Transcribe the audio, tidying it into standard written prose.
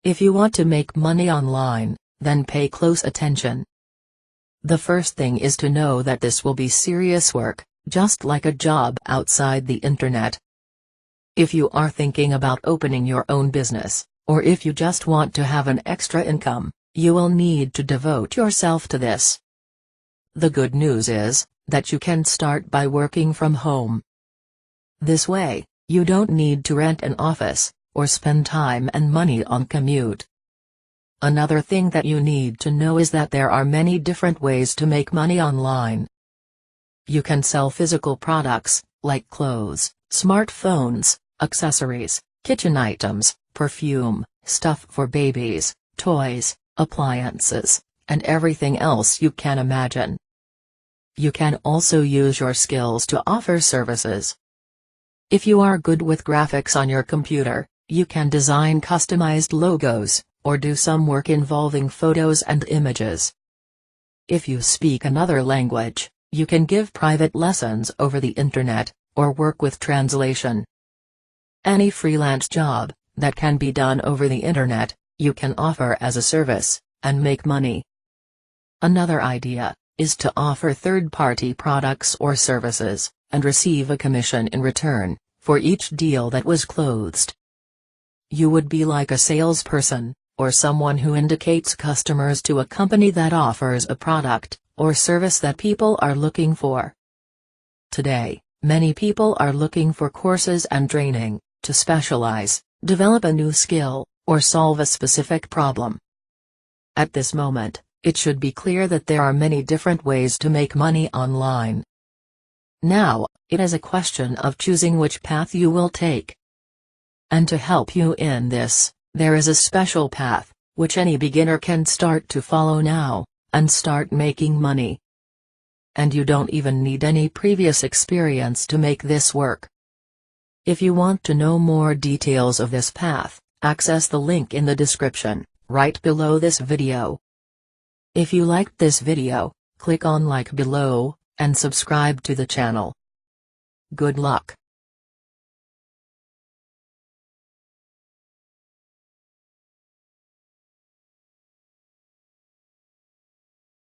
If you want to make money online, then pay close attention. The first thing is to know that this will be serious work, just like a job outside the internet. If you are thinking about opening your own business, or if you just want to have an extra income, you will need to devote yourself to this. The good news is that you can start by working from home. This way, you don't need to rent an office, or spend time and money on commute. Another thing that you need to know is that there are many different ways to make money online. You can sell physical products, like clothes, smartphones, accessories, kitchen items, perfume, stuff for babies, toys, appliances, and everything else you can imagine. You can also use your skills to offer services. If you are good with graphics on your computer, you can design customized logos, or do some work involving photos and images. If you speak another language, you can give private lessons over the internet, or work with translation. Any freelance job that can be done over the internet, you can offer as a service, and make money. Another idea is to offer third-party products or services, and receive a commission in return for each deal that was closed. You would be like a salesperson, or someone who indicates customers to a company that offers a product or service that people are looking for. Today, many people are looking for courses and training to specialize, develop a new skill, or solve a specific problem. At this moment, it should be clear that there are many different ways to make money online. Now, it is a question of choosing which path you will take. And to help you in this, there is a special path, which any beginner can start to follow now, and start making money. And you don't even need any previous experience to make this work. If you want to know more details of this path, access the link in the description, right below this video. If you liked this video, click on like below, and subscribe to the channel. Good luck.